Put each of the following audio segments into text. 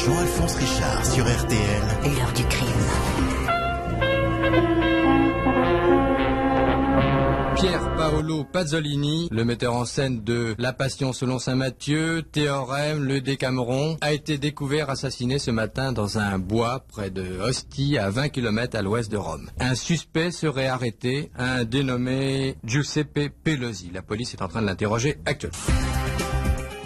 Jean-Alphonse Richard sur RTL. L'heure du crime. Pier Paolo Pasolini, le metteur en scène de La Passion selon saint Matthieu, Théorème, le Décameron, a été découvert assassiné ce matin dans un bois près de Ostie, à 20 km à l'ouest de Rome. Un suspect serait arrêté, un dénommé Giuseppe Pelosi. La police est en train de l'interroger actuellement.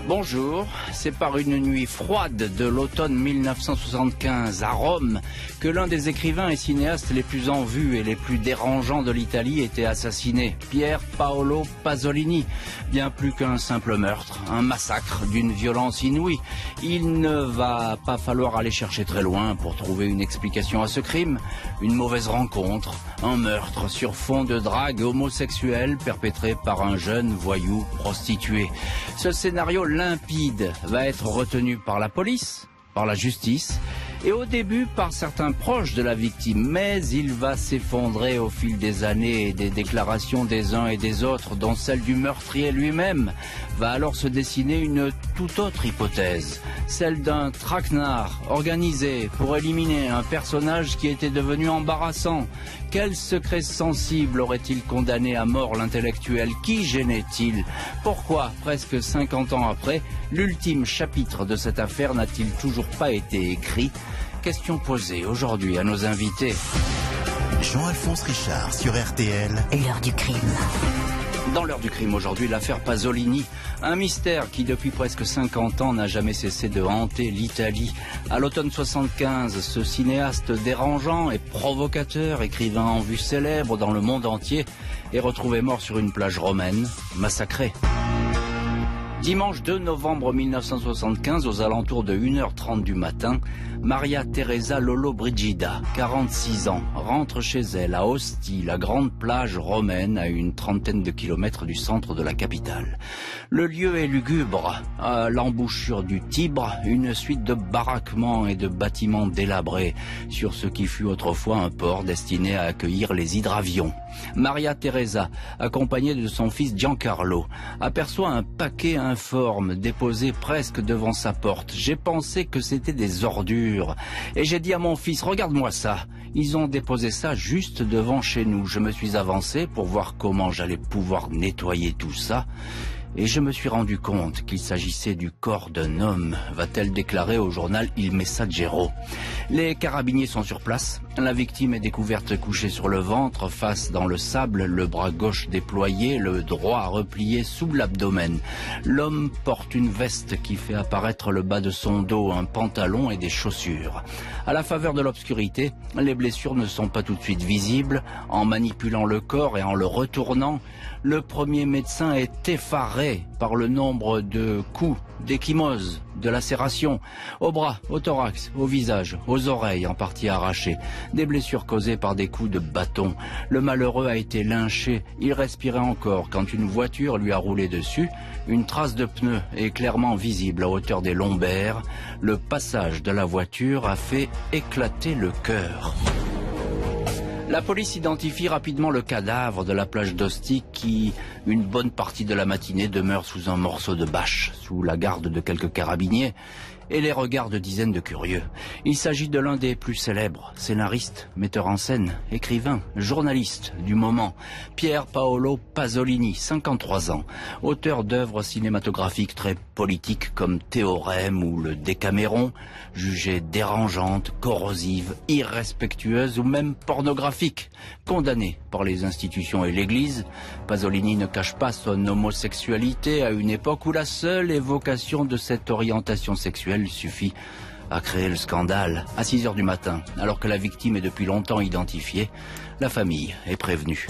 Bonjour, c'est par une nuit froide de l'automne 1975 à Rome que l'un des écrivains et cinéastes les plus en vue et les plus dérangeants de l'Italie était assassiné, Pier Paolo Pasolini. Bien plus qu'un simple meurtre, un massacre d'une violence inouïe. Il ne va pas falloir aller chercher très loin pour trouver une explication à ce crime. Une mauvaise rencontre, un meurtre sur fond de drague homosexuelle perpétré par un jeune voyou prostitué. Ce scénario limpide va être retenu par la police, par la justice et au début par certains proches de la victime, mais il va s'effondrer au fil des années et des déclarations des uns et des autres, dont celle du meurtrier lui-même. Va alors se dessiner une toute autre hypothèse, celle d'un traquenard organisé pour éliminer un personnage qui était devenu embarrassant. Quel secret sensible aurait-il condamné à mort l'intellectuel? Qui gênait-il? Pourquoi, presque 50 ans après, l'ultime chapitre de cette affaire n'a-t-il toujours pas été écrit? Question posée aujourd'hui à nos invités. Jean-Alphonse Richard sur RTL. L'heure du crime. Dans l'heure du crime aujourd'hui, l'affaire Pasolini, un mystère qui depuis presque 50 ans n'a jamais cessé de hanter l'Italie. À l'automne 75, ce cinéaste dérangeant et provocateur, écrivain en vue célèbre dans le monde entier, est retrouvé mort sur une plage romaine, massacré. Dimanche 2 novembre 1975, aux alentours de 1h30 du matin, Maria Teresa Lollobrigida, 46 ans, rentre chez elle à Ostie, la grande plage romaine à une trentaine de kilomètres du centre de la capitale. Le lieu est lugubre, à l'embouchure du Tibre, une suite de baraquements et de bâtiments délabrés sur ce qui fut autrefois un port destiné à accueillir les hydravions. Maria Teresa, accompagnée de son fils Giancarlo, aperçoit un paquet informe déposé presque devant sa porte. J'ai pensé que c'était des ordures et j'ai dit à mon fils, regarde-moi ça. Ils ont déposé ça juste devant chez nous. Je me suis avancé pour voir comment j'allais pouvoir nettoyer tout ça. Et je me suis rendu compte qu'il s'agissait du corps d'un homme, va-t-elle déclarer au journal Il Messaggero. Les carabiniers sont sur place. La victime est découverte couchée sur le ventre, face dans le sable, le bras gauche déployé, le droit replié sous l'abdomen. L'homme porte une veste qui fait apparaître le bas de son dos, un pantalon et des chaussures. À la faveur de l'obscurité, les blessures ne sont pas tout de suite visibles. En manipulant le corps et en le retournant, le premier médecin est effaré par le nombre de coups, d'échymoses, de lacérations, au bras, au thorax, au visage, aux oreilles en partie arrachées, des blessures causées par des coups de bâton. Le malheureux a été lynché, il respirait encore quand une voiture lui a roulé dessus. Une trace de pneu est clairement visible à hauteur des lombaires. Le passage de la voiture a fait éclater le cœur. La police identifie rapidement le cadavre de la plage d'Ostie qui, une bonne partie de la matinée, demeure sous un morceau de bâche, sous la garde de quelques carabiniers et les regards de dizaines de curieux. Il s'agit de l'un des plus célèbres scénaristes, metteurs en scène, écrivains, journalistes du moment, Pier Paolo Pasolini, 53 ans, auteur d'œuvres cinématographiques très politiques comme Théorème ou le Décameron, jugées dérangeantes, corrosives, irrespectueuses ou même pornographiques. Condamné par les institutions et l'Église, Pasolini ne cache pas son homosexualité à une époque où la seule évocation de cette orientation sexuelle suffit à créer le scandale. À 6h du matin, alors que la victime est depuis longtemps identifiée, la famille est prévenue.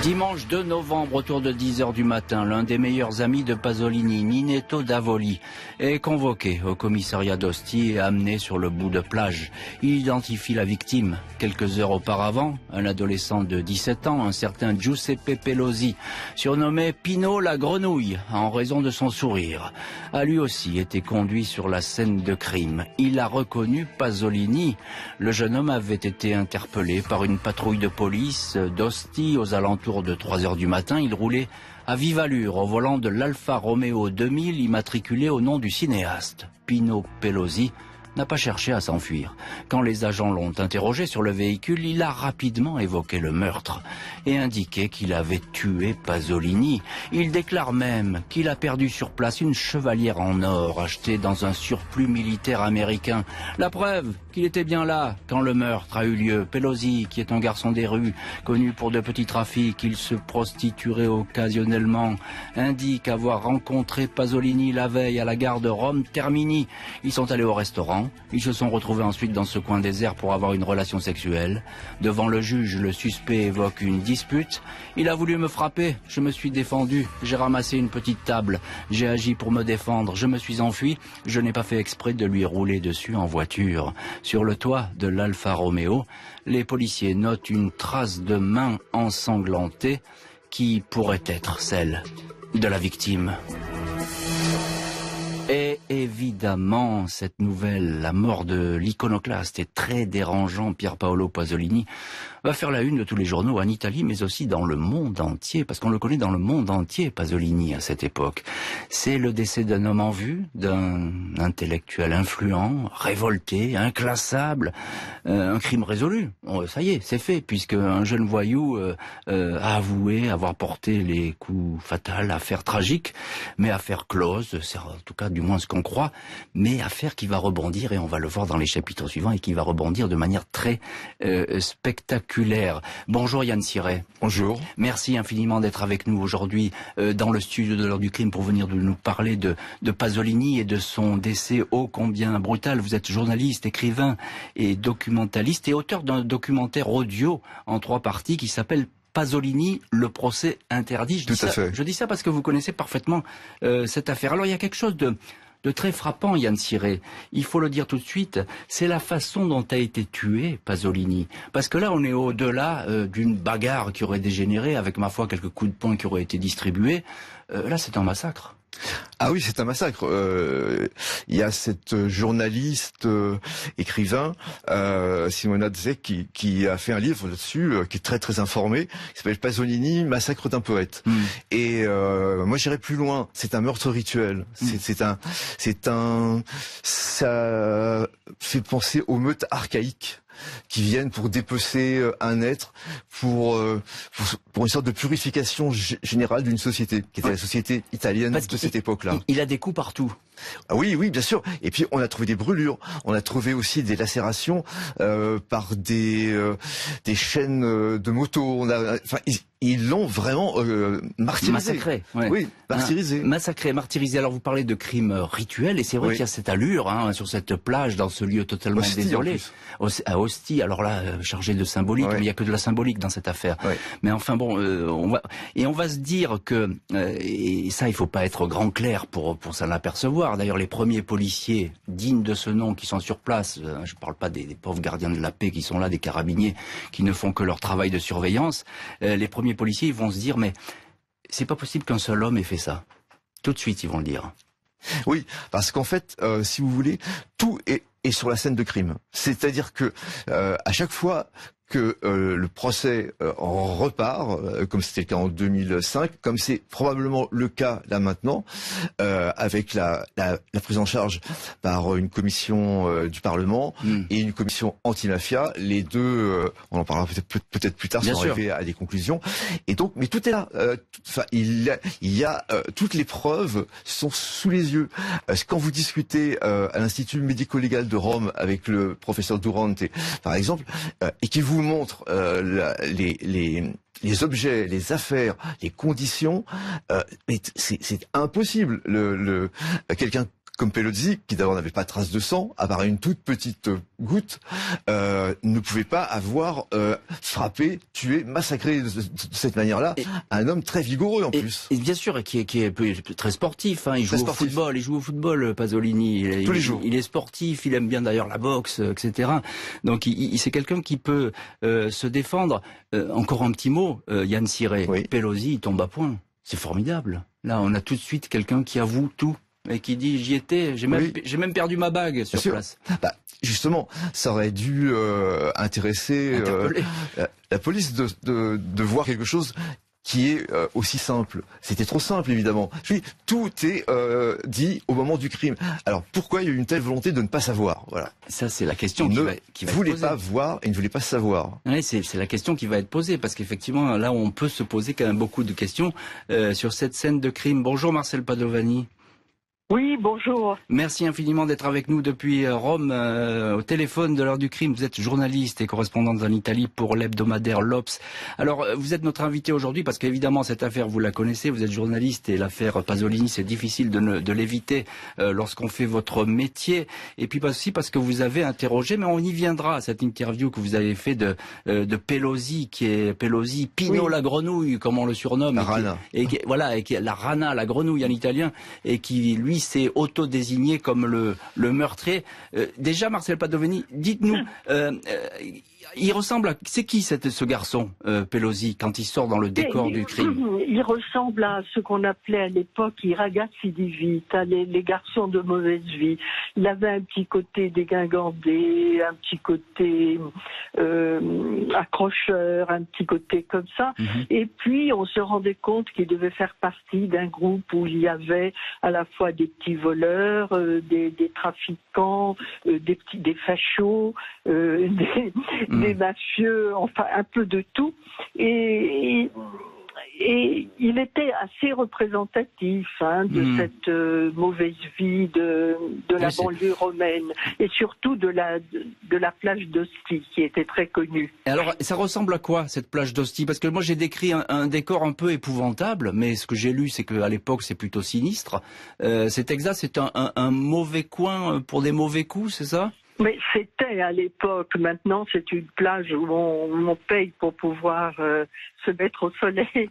Dimanche 2 novembre, autour de 10h du matin, l'un des meilleurs amis de Pasolini, Ninetto Davoli, est convoqué au commissariat d'Ostie et amené sur le bout de plage. Il identifie la victime. Quelques heures auparavant, un adolescent de 17 ans, un certain Giuseppe Pelosi, surnommé Pino la grenouille, en raison de son sourire, a lui aussi été conduit sur la scène de crime. Il a reconnu Pasolini. Le jeune homme avait été interpellé par une patrouille de police d'Ostie aux alentours alentours de 3 heures du matin, il roulait à vive allure au volant de l'Alfa Romeo 2000 immatriculé au nom du cinéaste. Pino Pelosi n'a pas cherché à s'enfuir. Quand les agents l'ont interrogé sur le véhicule, il a rapidement évoqué le meurtre et indiqué qu'il avait tué Pasolini. Il déclare même qu'il a perdu sur place une chevalière en or achetée dans un surplus militaire américain. La preuve qu'il était bien là quand le meurtre a eu lieu. Pelosi, qui est un garçon des rues, connu pour de petits trafics, il se prostituerait occasionnellement, indique avoir rencontré Pasolini la veille à la gare de Rome Termini. Ils sont allés au restaurant. Ils se sont retrouvés ensuite dans ce coin désert pour avoir une relation sexuelle. Devant le juge, le suspect évoque une dispute. Il a voulu me frapper, je me suis défendu, j'ai ramassé une petite table, j'ai agi pour me défendre, je me suis enfui, je n'ai pas fait exprès de lui rouler dessus en voiture. Sur le toit de l'Alfa Romeo, les policiers notent une trace de main ensanglantée qui pourrait être celle de la victime. Et évidemment, cette nouvelle, la mort de l'iconoclaste et très dérangeant Pier Paolo Pasolini, va faire la une de tous les journaux en Italie, mais aussi dans le monde entier, parce qu'on le connaît dans le monde entier, Pasolini, à cette époque. C'est le décès d'un homme en vue, d'un intellectuel influent, révolté, inclassable, un crime résolu. Ça y est, c'est fait, puisque un jeune voyou a avoué avoir porté les coups fatals, affaire tragique, mais affaire close, c'est en tout cas du moins ce qu'on croit, mais affaire qui va rebondir, et on va le voir dans les chapitres suivants, et qui va rebondir de manière très spectaculaire. Bonjour Yann Siret. Bonjour. Merci infiniment d'être avec nous aujourd'hui dans le studio de l'heure du crime pour venir de nous parler de Pasolini et de son décès ô combien brutal. Vous êtes journaliste, écrivain et documentaliste et auteur d'un documentaire audio en 3 parties qui s'appelle Pasolini, le procès interdit. Je dis ça parce que vous connaissez parfaitement cette affaire. Alors il y a quelque chose de très frappant, Yann Siret. Il faut le dire tout de suite, c'est la façon dont a été tué Pasolini. Parce que là, on est au-delà d'une bagarre qui aurait dégénéré, avec ma foi quelques coups de poing qui auraient été distribués. Là, c'est un massacre. Ah oui, c'est un massacre. Il y a cette journaliste, écrivain, Simona Zec, qui a fait un livre là-dessus, qui est très très informé, qui s'appelle Pasolini, massacre d'un poète. Et moi j'irais plus loin. C'est un meurtre rituel. Ça fait penser aux meutes archaïques qui viennent pour dépecer un être, pour une sorte de purification générale d'une société, qui était la société italienne de cette époque-là. Il a des coups partout. Ah oui, oui, bien sûr. Et puis on a trouvé des brûlures, on a trouvé aussi des lacérations par des chaînes de moto. Ils l'ont vraiment martyrisé. Massacré. Ouais. Oui, martyrisé. Massacré, martyrisé. Alors vous parlez de crimes rituels, et c'est vrai qu'il y a cette allure sur cette plage, dans ce lieu totalement désolé. À Ostie, alors là, chargé de symbolique, mais il n'y a que de la symbolique dans cette affaire. Mais enfin bon, on va se dire que, et ça il faut pas être grand clerc pour s'en apercevoir. D'ailleurs, les premiers policiers dignes de ce nom qui sont sur place, je parle pas des pauvres gardiens de la paix qui sont là, des carabiniers qui ne font que leur travail de surveillance, les premiers policiers, ils vont se dire, mais c'est pas possible qu'un seul homme ait fait ça. Tout de suite, ils vont le dire. Oui, parce qu'en fait, si vous voulez, tout est sur la scène de crime. C'est-à-dire que à chaque fois que le procès en repart, comme c'était le cas en 2005, comme c'est probablement le cas là maintenant, avec la prise en charge par une commission du Parlement et une commission anti-mafia, les deux, on en parlera peut-être plus tard, sont arrivés à des conclusions. Et donc, mais tout est là. Il y a toutes les preuves sont sous les yeux. Quand vous discutez à l'Institut médico-légal de Rome avec le professeur Durante, par exemple, et qui vous montre les objets, les affaires, les conditions, mais c'est impossible. Quelqu'un comme Pelosi, qui d'abord n'avait pas de trace de sang, à part une toute petite goutte, ne pouvait pas avoir frappé, tué, massacré de cette manière-là un homme très vigoureux en plus. Et bien sûr, qui est très sportif. Il joue au football, Pasolini. Tous les jours. Il est sportif, il aime bien d'ailleurs la boxe, etc. Donc c'est quelqu'un qui peut se défendre. Encore un petit mot, Yann Siret. Oui. Pelosi, il tombe à point. C'est formidable. Là, on a tout de suite quelqu'un qui avoue tout. Et qui dit j'y étais, j'ai même perdu ma bague sur place. Justement, ça aurait dû intéresser la police de voir quelque chose qui est aussi simple. C'était trop simple, évidemment. Tout est dit au moment du crime. Alors, pourquoi il y a eu une telle volonté de ne pas savoir? Voilà. Ça, c'est la question Il qui ne va voulait être pas posée. voir et ne voulait pas savoir. Oui, c'est la question qui va être posée, parce qu'effectivement, là, on peut se poser quand même beaucoup de questions sur cette scène de crime. Bonjour Marcel Padovani. Oui, bonjour. Merci infiniment d'être avec nous depuis Rome, au téléphone de l'heure du crime. Vous êtes journaliste et correspondante en Italie pour l'hebdomadaire l'Obs. Alors, vous êtes notre invité aujourd'hui parce qu'évidemment, cette affaire, vous la connaissez, vous êtes journaliste et l'affaire Pasolini, c'est difficile de l'éviter lorsqu'on fait votre métier. Et puis aussi parce que vous avez interrogé, mais on y viendra, cette interview que vous avez fait de Pelosi, qui est Pelosi, Pino la grenouille, comme on le surnomme. La rana. Et qui est la rana, la grenouille en italien, et qui, lui, s'est auto-désigné comme le meurtrier. Déjà, Marcel Padovani, dites-nous, il ressemble à... C'est qui ce garçon, Pelosi, quand il sort dans le décor du crime? Il ressemble à ce qu'on appelait à l'époque i ragazzi di vita, les garçons de mauvaise vie. Il avait un petit côté dégingandé, un petit côté accrocheur, un petit côté comme ça. Et puis, on se rendait compte qu'il devait faire partie d'un groupe où il y avait à la fois des petits voleurs, des trafiquants, des fachos, des mafieux, enfin un peu de tout. Et il était assez représentatif de cette mauvaise vie de la banlieue romaine et surtout de la plage d'Ostie qui était très connue. Et alors, ça ressemble à quoi cette plage d'Ostie? Parce que moi j'ai décrit un décor un peu épouvantable, mais ce que j'ai lu c'est qu'à l'époque c'est plutôt sinistre. C'est exact, c'est un mauvais coin pour des mauvais coups, c'est ça? Mais c'était à l'époque. Maintenant, c'est une plage où on paye pour pouvoir se mettre au soleil.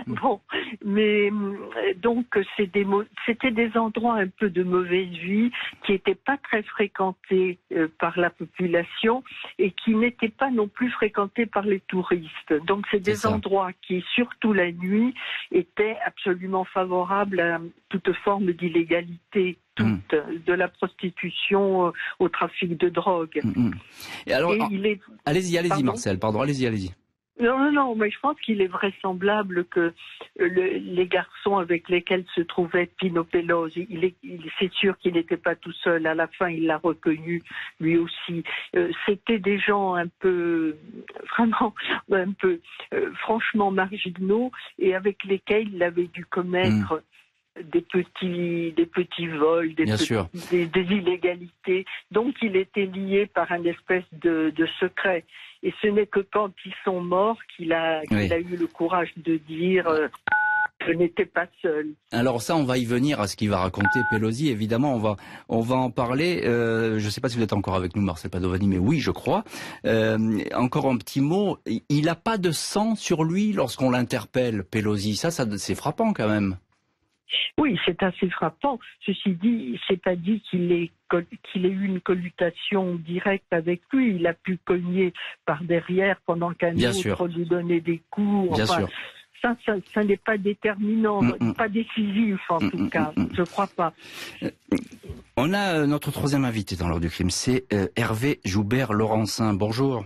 Bon, mais donc c'était des endroits un peu de mauvaise vie qui n'étaient pas très fréquentés par la population et qui n'étaient pas non plus fréquentés par les touristes. Donc c'est des endroits qui, surtout la nuit, étaient absolument favorables à toute forme d'illégalité. De la prostitution au trafic de drogue. Et alors, et allez-y Marcel, pardon, allez-y. Non, mais je pense qu'il est vraisemblable que les garçons avec lesquels se trouvait Pino Pelosi, c'est sûr qu'il n'était pas tout seul. À la fin, il l'a reconnu lui aussi. C'était des gens franchement marginaux et avec lesquels il avait dû commettre des petits vols, des illégalités. Donc il était lié par un espèce de secret. Et ce n'est que quand ils sont morts qu'il a eu le courage de dire je n'étais pas seul. Alors ça, on va y venir à ce qu'il va raconter Pelosi. Évidemment, on va en parler. Je ne sais pas si vous êtes encore avec nous, Marcel Padovani, mais oui, je crois. Encore un petit mot. Il n'a pas de sang sur lui lorsqu'on l'interpelle, Pelosi. Ça c'est frappant quand même. Oui, c'est assez frappant. Ceci dit, c'est pas dit qu'il ait eu une collutation directe avec lui. Il a pu cogner par derrière pendant qu'un autre lui donnait des coups. Bien sûr. Ça n'est pas déterminant, pas décisif en tout cas. Je crois pas. On a notre troisième invité dans l'heure du crime, c'est Hervé Joubert-Laurencin. Bonjour.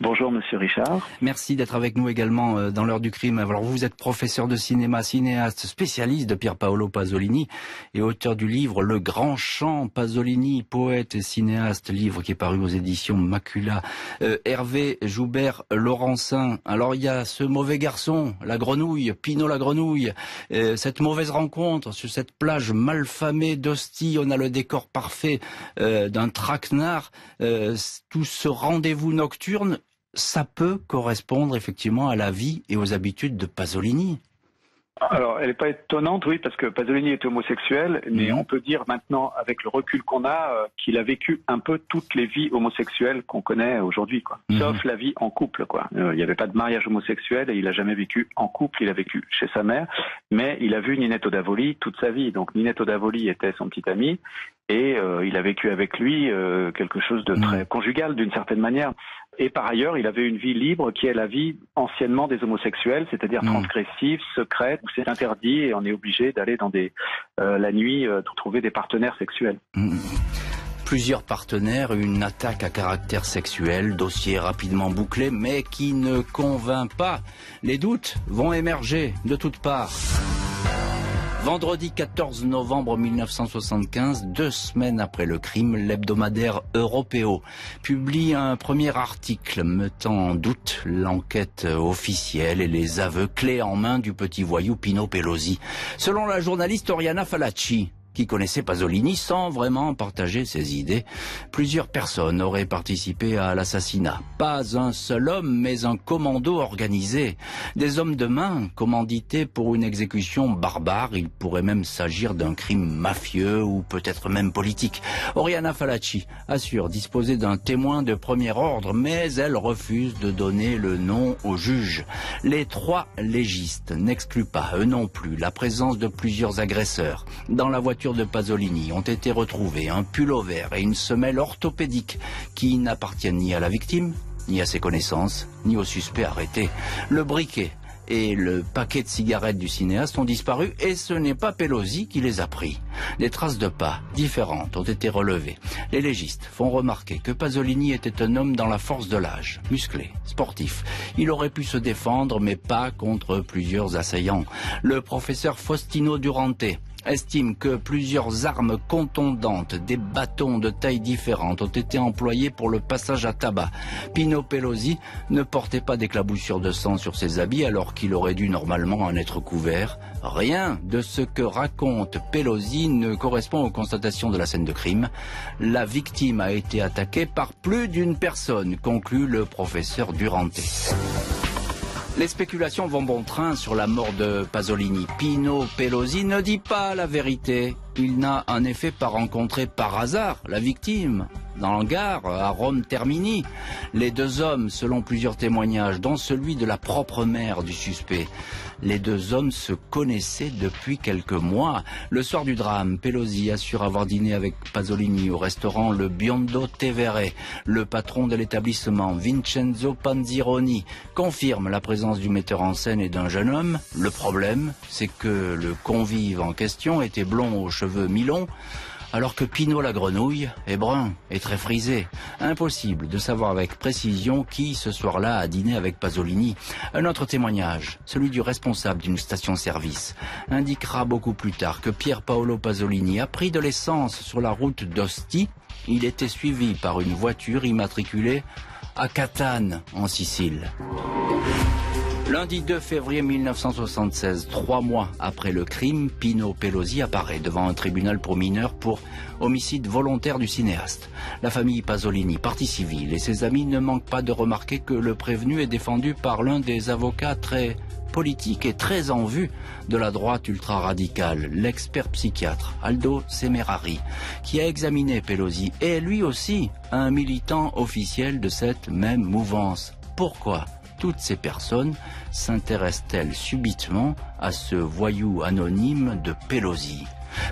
Bonjour Monsieur Richard. Merci d'être avec nous également dans l'heure du crime. Alors vous êtes professeur de cinéma, cinéaste, spécialiste de Pier Paolo Pasolini et auteur du livre Le Grand Chant Pasolini, poète et cinéaste, livre qui est paru aux éditions Macula. Hervé Joubert-Laurencin. Alors il y a ce mauvais garçon, la grenouille, Pino la grenouille, cette mauvaise rencontre sur cette plage malfamée d'Ostie. On a le décor parfait d'un traquenard. Tout ce rendez-vous nocturne, ça peut correspondre effectivement à la vie et aux habitudes de Pasolini. Alors, elle n'est pas étonnante, oui, parce que Pasolini est homosexuel, mais on peut dire maintenant, avec le recul qu'on a, qu'il a vécu un peu toutes les vies homosexuelles qu'on connaît aujourd'hui, quoi. Sauf la vie en couple, quoi. Il n'y avait pas de mariage homosexuel et il n'a jamais vécu en couple, il a vécu chez sa mère, mais il a vu Ninetto Davoli toute sa vie. Donc Ninetto Davoli était son petit ami et il a vécu avec lui quelque chose de très conjugal d'une certaine manière. Et par ailleurs, il avait une vie libre qui est la vie anciennement des homosexuels, c'est-à-dire transgressive, secrète, où c'est interdit et on est obligé d'aller dans la nuit trouver des partenaires sexuels. Plusieurs partenaires, une attaque à caractère sexuel, dossier rapidement bouclé, mais qui ne convainc pas. Les doutes vont émerger de toutes parts. Vendredi 14 novembre 1975, 2 semaines après le crime, l'hebdomadaire Européo publie un premier article mettant en doute l'enquête officielle et les aveux clés en main du petit voyou Pino Pelosi. Selon la journaliste Oriana Fallaci, qui connaissait Pasolini sans vraiment partager ses idées, plusieurs personnes auraient participé à l'assassinat. Pas un seul homme, mais un commando organisé. Des hommes de main commandités pour une exécution barbare. Il pourrait même s'agir d'un crime mafieux ou peut-être même politique. Oriana Fallaci assure disposer d'un témoin de premier ordre, mais elle refuse de donner le nom au juge. Les 3 légistes n'excluent pas, eux non plus, la présence de plusieurs agresseurs. Dans la voiture de Pasolini ont été retrouvés un pull-over et une semelle orthopédique qui n'appartiennent ni à la victime, ni à ses connaissances, ni au suspect arrêté. Le briquet et le paquet de cigarettes du cinéaste ont disparu et ce n'est pas Pelosi qui les a pris. Des traces de pas différentes ont été relevées. Les légistes font remarquer que Pasolini était un homme dans la force de l'âge, musclé, sportif. Il aurait pu se défendre mais pas contre plusieurs assaillants. Le professeur Faustino Durante estime que plusieurs armes contondantes, des bâtons de tailles différentes ont été employés pour le passage à tabac. Pino Pelosi ne portait pas d'éclaboussures de sang sur ses habits alors qu'il aurait dû normalement en être couvert. Rien de ce que raconte Pelosi ne correspond aux constatations de la scène de crime. La victime a été attaquée par plus d'une personne, conclut le professeur Durante. Les spéculations vont bon train sur la mort de Pasolini. Pino Pelosi ne dit pas la vérité. Il n'a en effet pas rencontré par hasard la victime dans le Gard, à Rome Termini. Les 2 hommes, selon plusieurs témoignages, dont celui de la propre mère du suspect, les 2 hommes se connaissaient depuis quelques mois. Le soir du drame, Pelosi assure avoir dîné avec Pasolini au restaurant Le Biondo Tevere. Le patron de l'établissement, Vincenzo Panzironi, confirme la présence du metteur en scène et d'un jeune homme. Le problème, c'est que le convive en question était blond aux cheveux mi-longs, alors que Pino la grenouille est brun et très frisé. Impossible de savoir avec précision qui ce soir-là a dîné avec Pasolini. Un autre témoignage, celui du responsable d'une station-service, indiquera beaucoup plus tard que Pier Paolo Pasolini a pris de l'essence sur la route d'Ostie. Il était suivi par une voiture immatriculée à Catane, en Sicile. Lundi 2 février 1976, 3 mois après le crime, Pino Pelosi apparaît devant un tribunal pour mineurs pour homicide volontaire du cinéaste. La famille Pasolini, partie civile, et ses amis ne manquent pas de remarquer que le prévenu est défendu par l'un des avocats très politique et très en vue de la droite ultra-radicale, l'expert psychiatre Aldo Semerari, qui a examiné Pelosi et est lui aussi un militant officiel de cette même mouvance. Pourquoi toutes ces personnes s'intéressent-elles subitement à ce voyou anonyme de Pelosi?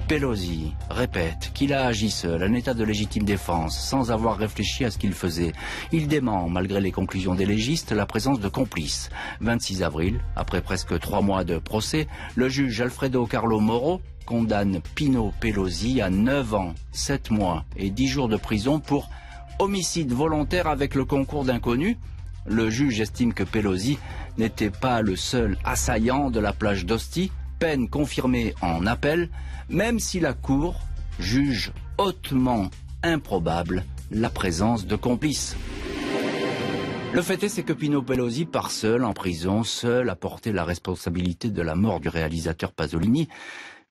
Pelosi répète qu'il a agi seul, en état de légitime défense, sans avoir réfléchi à ce qu'il faisait. Il dément, malgré les conclusions des légistes, la présence de complices. 26 avril, après presque 3 mois de procès, le juge Alfredo Carlo Moro condamne Pino Pelosi à 9 ans, 7 mois et 10 jours de prison pour homicide volontaire avec le concours d'inconnus. Le juge estime que Pelosi n'était pas le seul assaillant de la plage d'Ostie, peine confirmée en appel, même si la Cour juge hautement improbable la présence de complices. Le fait est, c'est que Pino Pelosi part seul en prison, seul à porter la responsabilité de la mort du réalisateur Pasolini.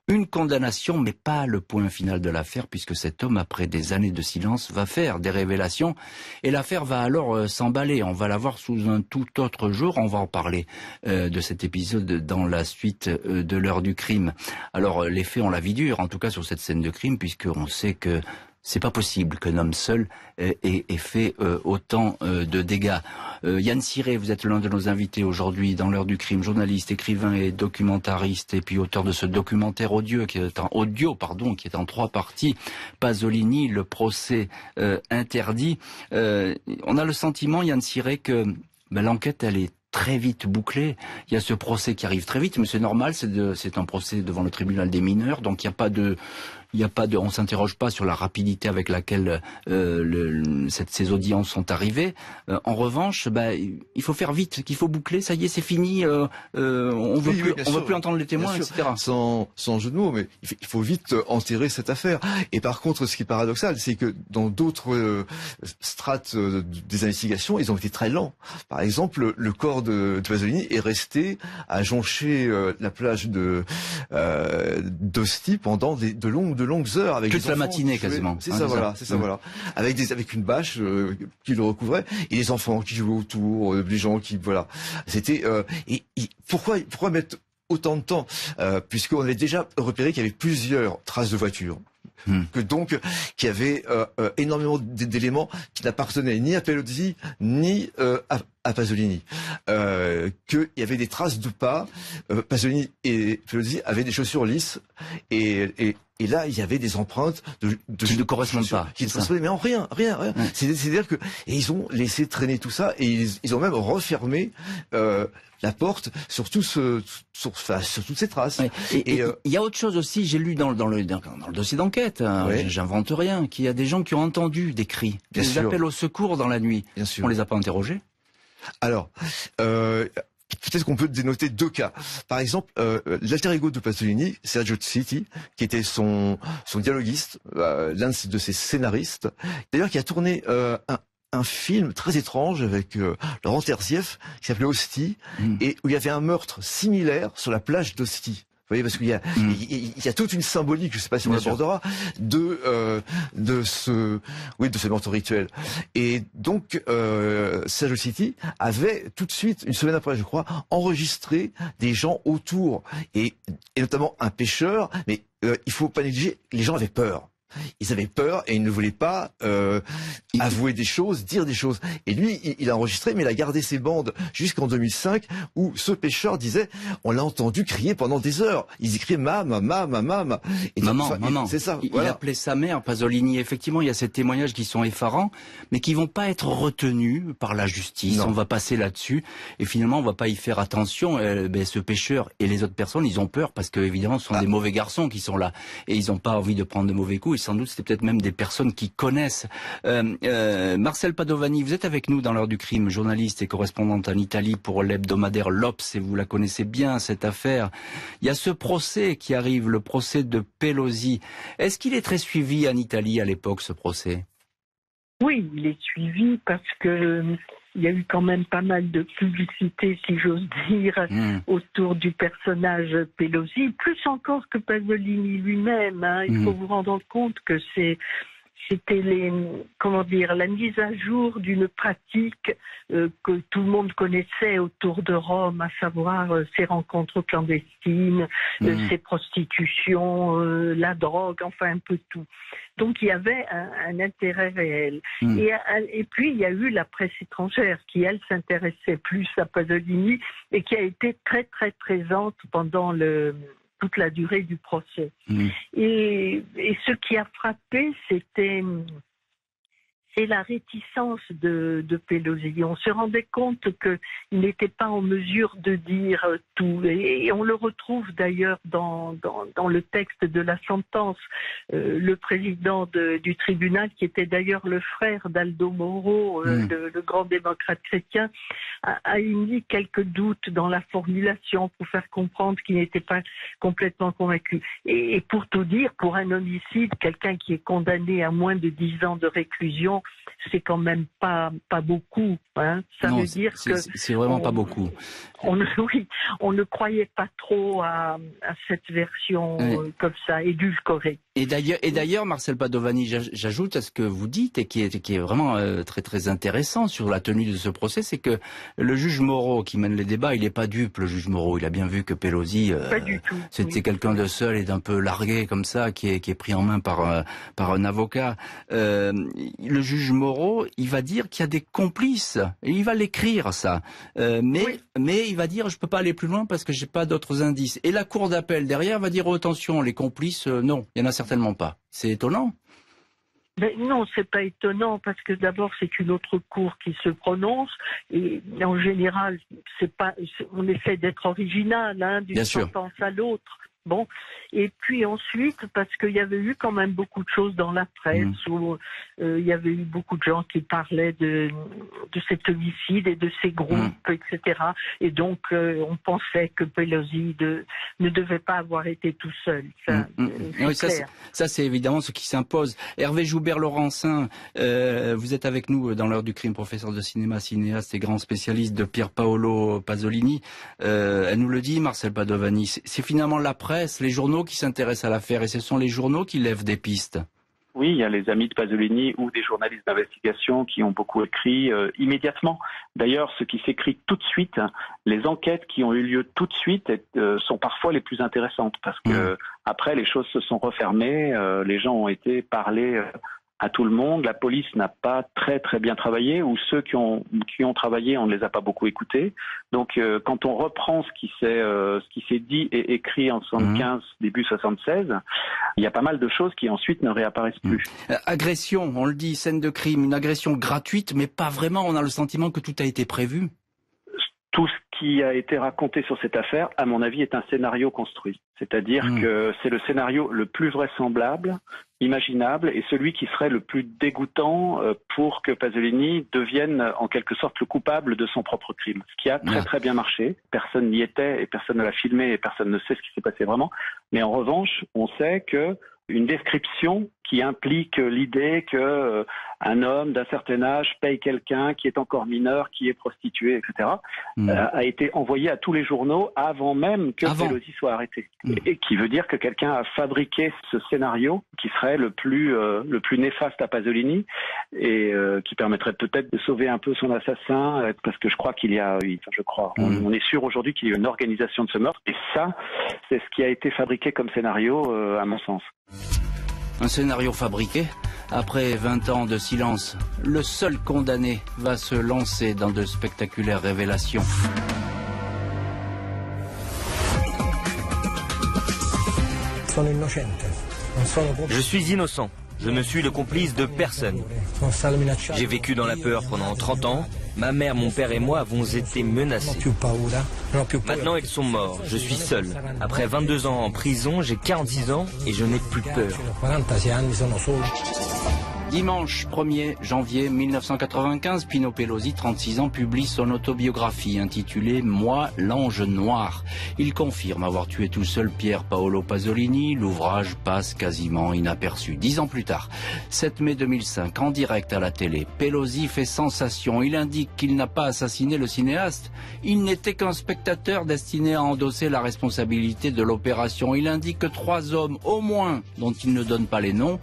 Une condamnation, mais pas le point final de l'affaire, puisque cet homme, après des années de silence, va faire des révélations, et l'affaire va alors s'emballer. On va la voir sous un tout autre jour. On va en parler de cet épisode dans la suite de l'heure du crime. Alors, les faits ont la vie dure, en tout cas sur cette scène de crime, puisqu'on sait que c'est pas possible qu'un homme seul ait fait autant de dégâts. Yann Siré, vous êtes l'un de nos invités aujourd'hui dans l'heure du crime, journaliste, écrivain et documentariste, et puis auteur de ce documentaire audio qui est en 3 parties. Pasolini, le procès interdit. On a le sentiment, Yann Siré, que l'enquête, elle est très vite bouclée. Il y a ce procès qui arrive très vite, mais c'est normal, c'est un procès devant le tribunal des mineurs, donc il n'y a pas de Il y a pas de, on s'interroge pas sur la rapidité avec laquelle ces audiences sont arrivées. En revanche, il faut faire vite, qu'il faut boucler. Ça y est, c'est fini. On veut plus entendre les témoins, etc. Sans jeu de mots, mais il faut vite enterrer cette affaire. Et par contre, ce qui est paradoxal, c'est que dans d'autres strates des investigations, ils ont été très lents. Par exemple, le corps de Pasolini est resté à joncher la plage d'Ostie pendant de longues heures avec toute la matinée quasiment. C'est ça, voilà, c'est ça, voilà. Avec une bâche qui le recouvrait et les enfants qui jouaient autour, les gens qui, voilà. C'était pourquoi mettre autant de temps, puisqu'on avait déjà repéré qu'il y avait plusieurs traces de voitures. Qu'il y avait énormément d'éléments qui n'appartenaient ni à Pelosi ni à Pasolini. Qu'il y avait des traces de pas. Pasolini et Pelosi avaient des chaussures lisses et là il y avait des empreintes qui ne correspondent pas. Qui ne correspondaient mais en rien. C'est-à-dire que ils ont laissé traîner tout ça et ils ont même refermé la porte sur toutes ces traces. Ouais. Et il y a autre chose aussi, j'ai lu dans le dossier d'enquête, j'invente rien, qu'il y a des gens qui ont entendu des cris, des appels au secours dans la nuit. Bien sûr. On les a pas interrogés? Alors, peut-être qu'on peut dénoter deux cas. Par exemple, l'alter ego de Pasolini, Sergio Zitti, qui était son dialoguiste, l'un de ses scénaristes, d'ailleurs qui a tourné un film très étrange avec Laurent Terzieff qui s'appelait Ostie et où il y avait un meurtre similaire sur la plage d'Ostie. Vous voyez, parce qu'il y a toute une symbolique, je ne sais pas si on l'abordera, de ce meurtre rituel. Et donc, Sergio Zitti avait tout de suite, une semaine après, je crois, enregistré des gens autour et notamment un pêcheur. Mais il faut pas négliger, les gens avaient peur. Ils avaient peur et ils ne voulaient pas avouer des choses, dire des choses. Et lui, il a enregistré, mais il a gardé ses bandes jusqu'en 2005, où ce pêcheur disait, on l'a entendu crier pendant des heures. Il criait maman. Et maman. C'est ça. Il appelait sa mère Pasolini. Effectivement, il y a ces témoignages qui sont effarants, mais qui vont pas être retenus par la justice. Non. On va passer là-dessus, et finalement, on va pas y faire attention. Ce pêcheur et les autres personnes, ils ont peur parce que évidemment, ce sont des mauvais garçons qui sont là, et ils n'ont pas envie de prendre de mauvais coups. Sans doute, c'était peut-être même des personnes qui connaissent. Marcel Padovani, vous êtes avec nous dans l'heure du crime, journaliste et correspondante en Italie pour l'hebdomadaire l'Obs, et vous la connaissez bien, cette affaire. Il y a ce procès qui arrive, le procès de Pelosi. Est-ce qu'il est très suivi en Italie à l'époque, ce procès? Oui, il est suivi parce que il y a eu quand même pas mal de publicité, si j'ose dire, autour du personnage Pelosi, plus encore que Pasolini lui-même. Il faut vous rendre compte que c'était la mise à jour d'une pratique que tout le monde connaissait autour de Rome, à savoir ces rencontres clandestines, ces prostitutions, la drogue, enfin un peu tout. Donc il y avait un intérêt réel. Et puis il y a eu la presse étrangère qui, elle, s'intéressait plus à Pasolini et qui a été très très présente pendant toute la durée du procès. Et ce qui a frappé, c'est la réticence de Pelosi. On se rendait compte qu'il n'était pas en mesure de dire tout. Et on le retrouve d'ailleurs dans le texte de la sentence. Le président du tribunal, qui était d'ailleurs le frère d'Aldo Moro, le grand démocrate chrétien, a émis quelques doutes dans la formulation pour faire comprendre qu'il n'était pas complètement convaincu. Et pour tout dire, pour un homicide, quelqu'un qui est condamné à moins de 10 ans de réclusion, c'est quand même pas beaucoup. Ça veut dire que c'est vraiment pas beaucoup. On ne croyait pas trop à cette version comme ça, édulcorée. Et d'ailleurs, Marcel Padovani, j'ajoute à ce que vous dites et qui est vraiment très très intéressant sur la tenue de ce procès, c'est que le juge Moreau qui mène les débats, il est pas dupe, le juge Moreau. Il a bien vu que Pelosi, c'était quelqu'un de seul et d'un peu largué comme ça, qui est pris en main par un avocat. Le juge Moreau, il va dire qu'il y a des complices. Et il va l'écrire ça, mais il va dire je peux pas aller plus loin parce que j'ai pas d'autres indices. Et la cour d'appel derrière va dire attention, les complices, non, il y en a certainement pas. C'est étonnant. Mais non, c'est pas étonnant parce que d'abord c'est une autre cour qui se prononce et en général on essaie d'être original d'une sentence à l'autre. Bon, et puis ensuite, parce qu'il y avait eu quand même beaucoup de choses dans la presse, où il y avait eu beaucoup de gens qui parlaient de cet homicide et de ces groupes, etc. Et donc, on pensait que Pelosi ne devait pas avoir été tout seul. Ça, oui, ça c'est évidemment ce qui s'impose. Hervé Joubert-Laurencin, vous êtes avec nous dans l'heure du crime, professeur de cinéma, cinéaste et grand spécialiste de Pier Paolo Pasolini. Elle nous le dit, Marcel Padovani, c'est finalement la presse, les journaux qui s'intéressent à l'affaire, et ce sont les journaux qui lèvent des pistes. Oui, il y a les amis de Pasolini ou des journalistes d'investigation qui ont beaucoup écrit immédiatement. D'ailleurs, ce qui s'écrit tout de suite, les enquêtes qui ont eu lieu tout de suite sont parfois les plus intéressantes parce que après les choses se sont refermées, les gens ont été parlés à tout le monde. La police n'a pas très très bien travaillé, ou ceux qui ont travaillé, on ne les a pas beaucoup écoutés. Donc quand on reprend ce qui s'est dit et écrit en 75, début 76, il y a pas mal de choses qui ensuite ne réapparaissent plus. Agression, on le dit, scène de crime, une agression gratuite, mais pas vraiment. On a le sentiment que tout a été prévu. Tout ce qui a été raconté sur cette affaire, à mon avis, est un scénario construit. C'est-à-dire que c'est le scénario le plus vraisemblable, imaginable, et celui qui serait le plus dégoûtant pour que Pasolini devienne en quelque sorte le coupable de son propre crime. Ce qui a très très bien marché. Personne n'y était et personne ne l'a filmé et personne ne sait ce qui s'est passé vraiment. Mais en revanche, on sait que une description qui implique l'idée que un homme d'un certain âge paye quelqu'un qui est encore mineur, qui est prostitué, etc., a été envoyée à tous les journaux avant même que Pelosi soit arrêté. Et qui veut dire que quelqu'un a fabriqué ce scénario qui serait le plus néfaste à Pasolini et qui permettrait peut-être de sauver un peu son assassin, parce que je crois on est sûr aujourd'hui qu'il y a une organisation de ce meurtre, et ça, c'est ce qui a été fabriqué comme scénario, à mon sens. Un scénario fabriqué. Après 20 ans de silence, le seul condamné va se lancer dans de spectaculaires révélations. Je suis innocent. Je ne suis le complice de personne. J'ai vécu dans la peur pendant 30 ans. Ma mère, mon père et moi avons été menacés. Maintenant, ils sont morts. Je suis seul. Après 22 ans en prison, j'ai 46 ans et je n'ai plus peur. Dimanche 1er janvier 1995, Pino Pelosi, 36 ans, publie son autobiographie intitulée « Moi, l'ange noir ». Il confirme avoir tué tout seul Pier Paolo Pasolini. L'ouvrage passe quasiment inaperçu. 10 ans plus tard, 7 mai 2005, en direct à la télé, Pelosi fait sensation. Il indique qu'il n'a pas assassiné le cinéaste. Il n'était qu'un spectateur destiné à endosser la responsabilité de l'opération. Il indique que 3 hommes, au moins, dont il ne donne pas les noms,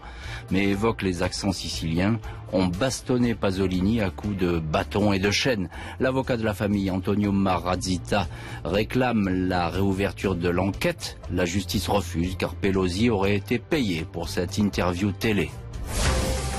mais évoque les accents siciliens, ont bastonné Pasolini à coups de bâton et de chaîne. L'avocat de la famille, Antonio Marrazzita, réclame la réouverture de l'enquête. La justice refuse car Pelosi aurait été payé pour cette interview télé.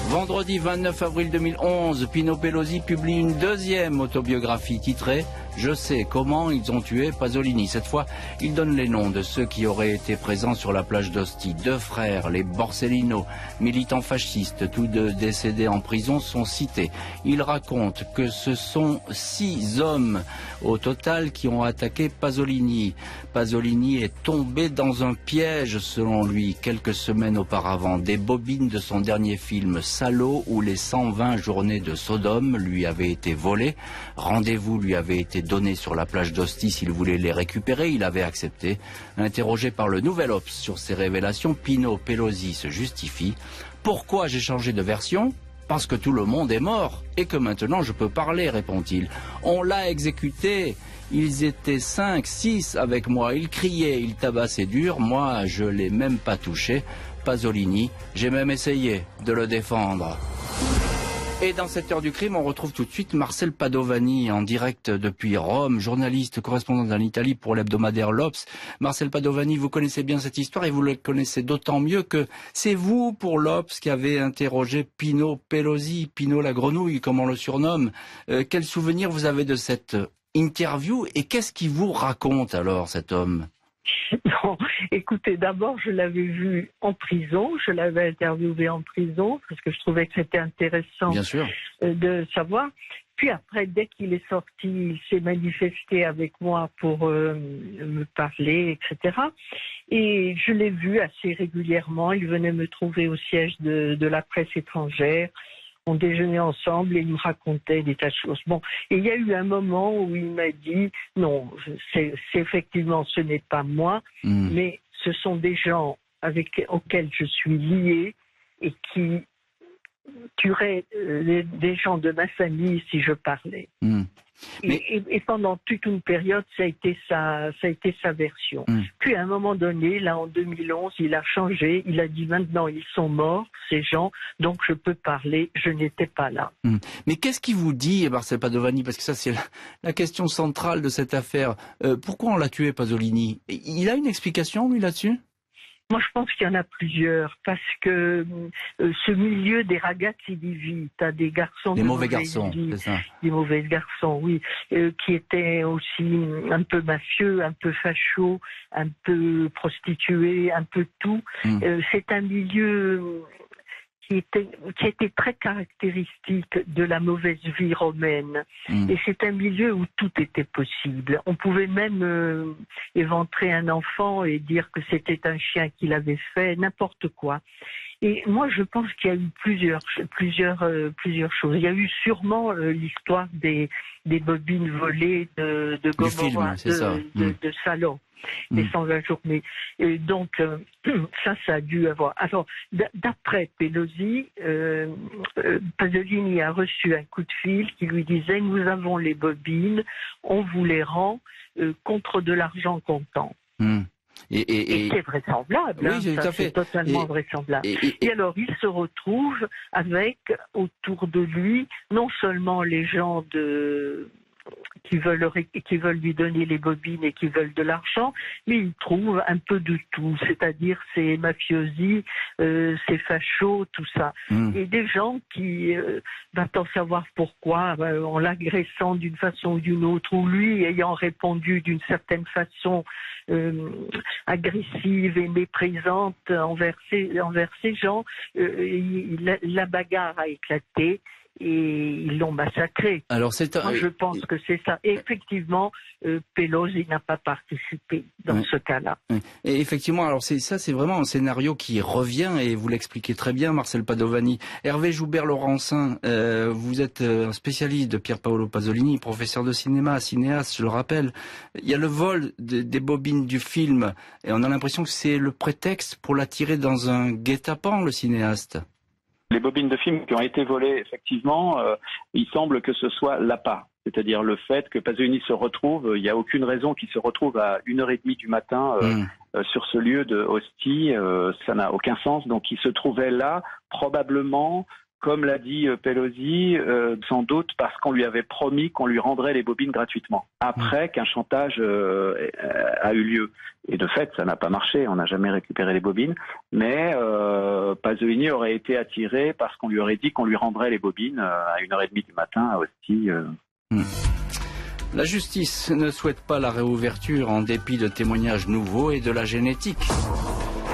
Vendredi 29 avril 2011, Pino Pelosi publie une deuxième autobiographie titrée « Je sais comment ils ont tué Pasolini ». Cette fois, il donne les noms de ceux qui auraient été présents sur la plage d'Ostie. 2 frères, les Borsellino, militants fascistes, tous 2 décédés en prison, sont cités. Il raconte que ce sont 6 hommes au total qui ont attaqué Pasolini. Pasolini est tombé dans un piège, selon lui, quelques semaines auparavant. Des bobines de son dernier film Salaud, où les 120 journées de Sodome lui avaient été volées. Rendez-vous lui avait été donné sur la plage d'Ostie s'il voulait les récupérer. Il avait accepté. Interrogé par le Nouvel Obs sur ces révélations, Pino Pelosi se justifie. Pourquoi j'ai changé de version ? Parce que tout le monde est mort et que maintenant je peux parler, répond-il. On l'a exécuté. Ils étaient 5, 6 avec moi. Ils criaient, ils tabassaient dur. Moi, je l'ai même pas touché. Pasolini, j'ai même essayé de le défendre. Et dans cette heure du crime, on retrouve tout de suite Marcel Padovani en direct depuis Rome, journaliste, correspondant en Italie pour l'hebdomadaire l'Obs. Marcel Padovani, vous connaissez bien cette histoire et vous le connaissez d'autant mieux que c'est vous, pour l'Obs, qui avez interrogé Pino Pelosi, Pino la grenouille, comme on le surnomme. Quel souvenir vous avez de cette interview et qu'est-ce qu'il vous raconte alors, cet homme ? Non, écoutez, d'abord, je l'avais vu en prison, je l'avais interviewé en prison, parce que je trouvais que c'était intéressant Bien sûr. De savoir. Puis après, dès qu'il est sorti, il s'est manifesté avec moi pour me parler, etc. Et je l'ai vu assez régulièrement. Il venait me trouver au siège de la presse étrangère. On déjeunait ensemble et il me racontait des tas de choses. Bon, et il y a eu un moment où il m'a dit non, c'est effectivement ce n'est pas moi, mais ce sont des gens auxquels je suis lié et qui tueraient des gens de ma famille si je parlais. Et pendant toute une période, ça a été sa version. Puis à un moment donné, là en 2011, il a changé. Il a dit maintenant ils sont morts, ces gens, donc je peux parler. Je n'étais pas là. Mais qu'est-ce qui vous dit, Marcel Padovani, parce que ça c'est la question centrale de cette affaire. Pourquoi on l'a tué, Pasolini? Il a une explication lui là-dessus? Moi, je pense qu'il y en a plusieurs, parce que ce milieu des ragazzi di vita, des garçons des mauvais garçons, vie, c'est ça. Des mauvais garçons, oui, qui étaient aussi un peu mafieux, un peu fachos, un peu prostitués, un peu tout. C'est un milieu qui était très caractéristique de la mauvaise vie romaine. Et c'est un milieu où tout était possible. On pouvait même éventrer un enfant et dire que c'était un chien qui l'avait fait, n'importe quoi. Et moi, je pense qu'il y a eu plusieurs choses. Il y a eu sûrement l'histoire des bobines volées de Gomorrah, de Salon. Les 120 journées. Et donc, ça a dû avoir... Alors, d'après Pelosi, Pasolini a reçu un coup de fil qui lui disait « Nous avons les bobines, on vous les rend contre de l'argent comptant ». Et c'est vraisemblable, oui, ça, c'est totalement vraisemblable. Et alors, il se retrouve avec, autour de lui, non seulement les gens qui veulent lui donner les bobines et qui veulent de l'argent, mais il trouve un peu de tout, c'est-à-dire ces mafiosi, ces fachos, tout ça. Et des gens qui, sans savoir pourquoi, en l'agressant d'une façon ou d'une autre, ou lui ayant répondu d'une certaine façon agressive et méprisante envers ces gens, la bagarre a éclaté. Et ils l'ont massacré. Alors moi, je pense que c'est ça. Et effectivement, Pelosi n'a pas participé dans ce cas-là. Et effectivement, alors c'est vraiment un scénario qui revient, et vous l'expliquez très bien, Marcel Padovani. Hervé Joubert-Laurencin, vous êtes un spécialiste de Pier Paolo Pasolini, professeur de cinéma, cinéaste, je le rappelle. Il y a le vol des bobines du film, et on a l'impression que c'est le prétexte pour l'attirer dans un guet-apens, le cinéaste. Les bobines de films qui ont été volées, effectivement, il semble que ce soit l'appât. C'est-à-dire le fait que Pasolini se retrouve, il n'y a aucune raison qu'il se retrouve à 1h30 du matin sur ce lieu de Ostie, ça n'a aucun sens. Donc il se trouvait là, probablement, comme l'a dit Pelosi, sans doute parce qu'on lui avait promis qu'on lui rendrait les bobines gratuitement, après qu'un chantage a eu lieu. Et de fait, ça n'a pas marché, on n'a jamais récupéré les bobines, mais Pasolini aurait été attiré parce qu'on lui aurait dit qu'on lui rendrait les bobines à 1h30 du matin à Ostie. La justice ne souhaite pas la réouverture en dépit de témoignages nouveaux et de la génétique.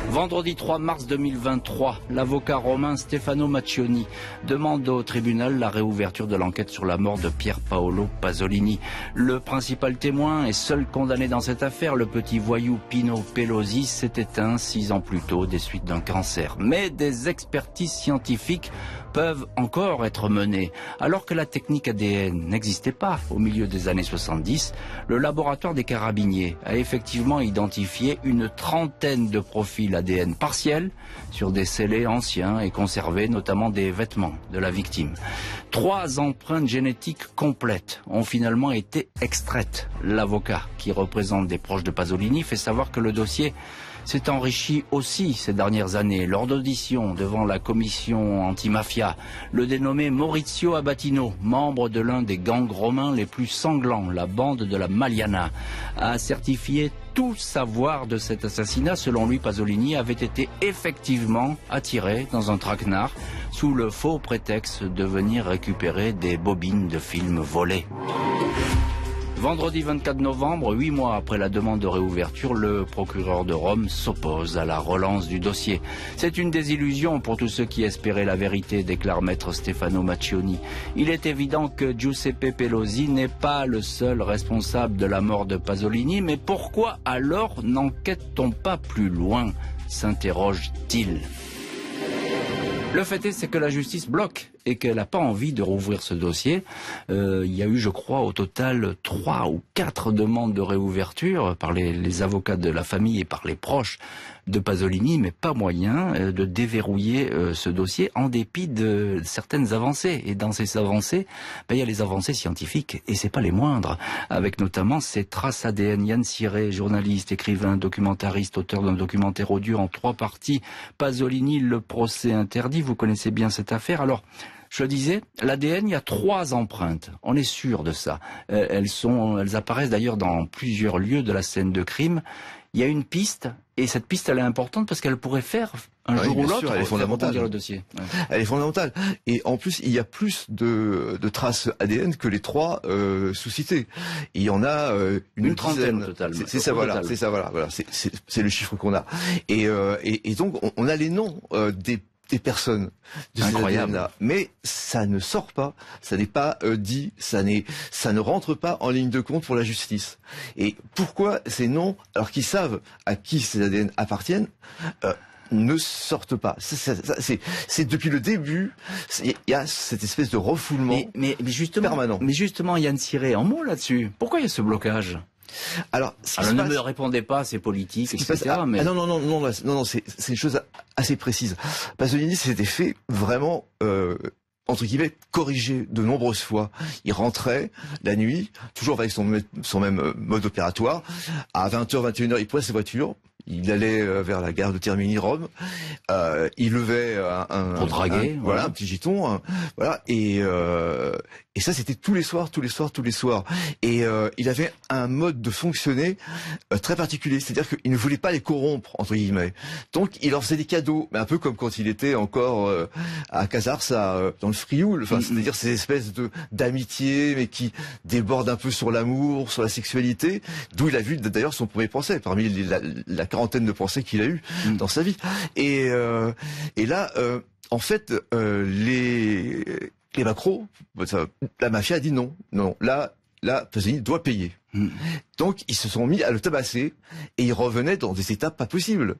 Vendredi 3 mars 2023, l'avocat romain Stefano Maccioni demande au tribunal la réouverture de l'enquête sur la mort de Pier Paolo Pasolini. Le principal témoin et seul condamné dans cette affaire, le petit voyou Pino Pelosi, s'est éteint 6 ans plus tôt des suites d'un cancer. Mais des expertises scientifiques peuvent encore être menées. Alors que la technique ADN n'existait pas au milieu des années 70, le laboratoire des carabiniers a effectivement identifié une trentaine de profils ADN partiels sur des scellés anciens et conservés, notamment des vêtements de la victime. 3 empreintes génétiques complètes ont finalement été extraites. L'avocat, qui représente des proches de Pasolini, fait savoir que le dossier s'est enrichi aussi ces dernières années. Lors d'audition devant la commission antimafia, le dénommé Maurizio Abatino, membre de l'un des gangs romains les plus sanglants, la bande de la Maliana, a certifié tout savoir de cet assassinat. Selon lui, Pasolini avait été effectivement attiré dans un traquenard sous le faux prétexte de venir récupérer des bobines de films volés. Vendredi 24 novembre, 8 mois après la demande de réouverture, le procureur de Rome s'oppose à la relance du dossier. C'est une désillusion pour tous ceux qui espéraient la vérité, déclare maître Stefano Maccioni. Il est évident que Giuseppe Pelosi n'est pas le seul responsable de la mort de Pasolini, mais pourquoi alors n'enquête-t-on pas plus loin, s'interroge-t-il. Le fait est, c'est que la justice bloque et qu'elle n'a pas envie de rouvrir ce dossier. Il y a eu, je crois, au total 3 ou 4 demandes de réouverture par les avocats de la famille et par les proches de Pasolini, mais pas moyen de déverrouiller ce dossier en dépit de certaines avancées. Et dans ces avancées, il y a les avancées scientifiques, et c'est pas les moindres, avec notamment ces traces ADN. Yann Siré, journaliste, écrivain, documentariste, auteur d'un documentaire audio en 3 parties, Pasolini, le procès interdit, vous connaissez bien cette affaire. Alors, je le disais, l'ADN, il y a 3 empreintes. On est sûr de ça. Elles apparaissent d'ailleurs dans plusieurs lieux de la scène de crime. Il y a une piste, et cette piste, elle est importante parce qu'elle pourrait faire un jour ou l'autre, elle est fondamentale. Le dossier. Ouais. Elle est fondamentale. Et en plus, il y a plus de traces ADN que les 3 suscités. Il y en a une trentaine dizaine. au total. C'est ça, voilà. C'est le chiffre qu'on a. Et donc, on a les noms des personnes de ces ADN-là, mais ça ne sort pas, ça n'est pas dit, ça ne rentre pas en ligne de compte pour la justice. Et pourquoi ces noms, alors qu'ils savent à qui ces ADN appartiennent, ne sortent pas. C'est depuis le début, il y a cette espèce de refoulement permanent. Mais justement, Yann Siré, en mots là-dessus, pourquoi il y a ce blocage ? Alors ne me répondez pas, c'est politique, etc. Mais... non, c'est une chose assez précise. Pasolini s'était fait vraiment, entre guillemets, corriger de nombreuses fois. Il rentrait la nuit, toujours avec son même mode opératoire. À 20h, 21h, il prenait sa voiture. Il allait vers la gare de Termini, Rome. Il levait un petit giton, voilà. Et ça, c'était tous les soirs. Et il avait un mode de fonctionner très particulier, c'est-à-dire qu'il ne voulait pas les corrompre, entre guillemets. Donc, il leur faisait des cadeaux, mais un peu comme quand il était encore à Casarsa, dans le Frioul. Enfin, c'est-à-dire ces espèces d'amitié, mais qui débordent un peu sur l'amour, sur la sexualité, d'où il a vu d'ailleurs son premier procès, parmi la quarantaine de procès qu'il a eu dans sa vie. Et là, en fait, les macros, la mafia a dit non, là, Pasolini doit payer. Donc ils se sont mis à le tabasser et ils revenaient dans des étapes pas possibles.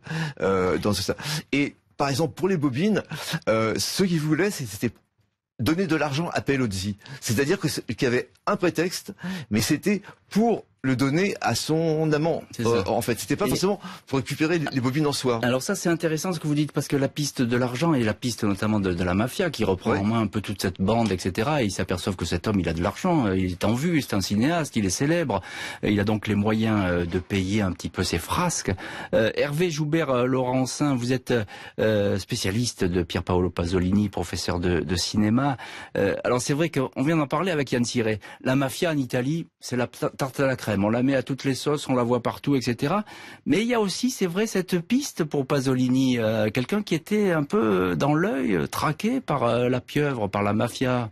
Et par exemple pour les bobines, ce qu'ils voulaient, c'était donner de l'argent à Pelozzi. C'est-à-dire qu'il y avait un prétexte, mais c'était pour le donner à son amant. En fait, c'était pas forcément pour récupérer les bobines en soi. Alors ça, c'est intéressant ce que vous dites, parce que la piste de l'argent et la piste notamment de la mafia qui reprend en main un peu toute cette bande, etc. Et ils s'aperçoivent que cet homme, il a de l'argent, il est en vue, c'est un cinéaste, il est célèbre, il a donc les moyens de payer un petit peu ses frasques. Hervé Joubert-Laurencin, vous êtes spécialiste de Pier Paolo Pasolini, professeur de cinéma. Alors c'est vrai qu'on vient d'en parler avec Yann Siré. La mafia en Italie, c'est la tarte à la crème. On la met à toutes les sauces, on la voit partout, etc. Mais il y a aussi, c'est vrai, cette piste pour Pasolini, quelqu'un qui était un peu dans l'œil, traqué par la pieuvre, par la mafia.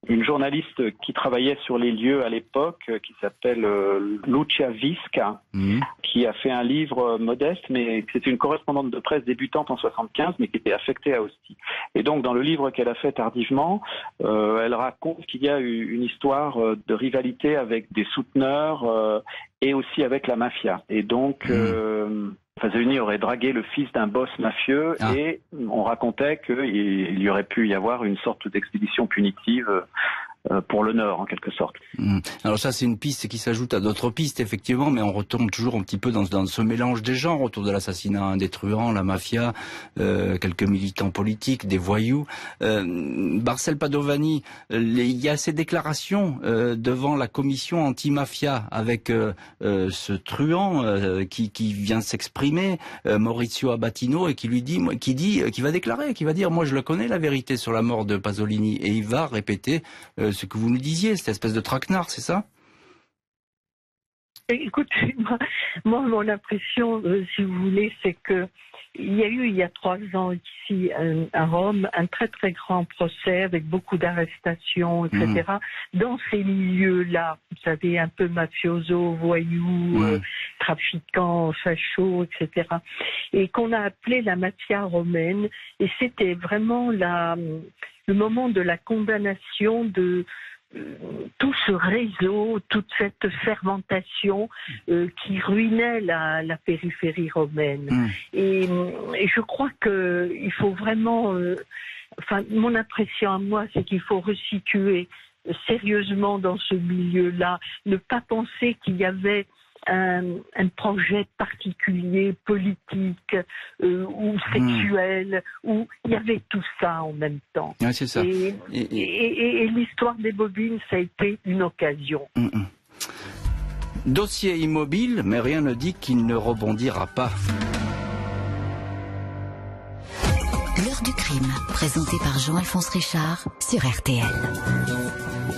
Une journaliste qui travaillait sur les lieux à l'époque, qui s'appelle Lucia Visca, qui a fait un livre modeste, mais c'était une correspondante de presse débutante en 75, mais qui était affectée à Ostie. Et donc, dans le livre qu'elle a fait tardivement, elle raconte qu'il y a eu une histoire de rivalité avec des souteneurs et aussi avec la mafia. Et donc... Pasolini aurait dragué le fils d'un boss mafieux et on racontait qu'il y aurait pu y avoir une sorte d'expédition punitive pour l'honneur, en quelque sorte. Alors ça, c'est une piste qui s'ajoute à d'autres pistes, effectivement, mais on retombe toujours un petit peu dans ce mélange des genres autour de l'assassinat des truands, la mafia, quelques militants politiques, des voyous. Marcel Padovani, il y a ces déclarations devant la commission anti-mafia avec ce truand qui vient s'exprimer, Maurizio Abatino, et qui va déclarer, qui va dire, moi je le connais la vérité sur la mort de Pasolini, et il va répéter ce que vous nous disiez, cette espèce de traquenard, c'est ça? Écoutez, moi, mon impression, si vous voulez, c'est que il y a eu il y a 3 ans ici à Rome un très très grand procès avec beaucoup d'arrestations, etc. Dans ces milieux-là, vous savez, un peu mafioso, voyous, trafiquants, fachos, etc. Et qu'on a appelé la mafia romaine. Et c'était vraiment le moment de la condamnation de tout ce réseau, toute cette fermentation qui ruinait la périphérie romaine. Et je crois que il faut vraiment, mon impression à moi, c'est qu'il faut resituer sérieusement dans ce milieu-là, ne pas penser qu'il y avait un projet particulier, politique ou sexuel, où il y avait tout ça en même temps. Ouais, c'est ça. Et l'histoire des bobines, ça a été une occasion. Dossier immobile, mais rien ne dit qu'il ne rebondira pas. L'heure du crime, présenté par Jean-Alphonse Richard sur RTL.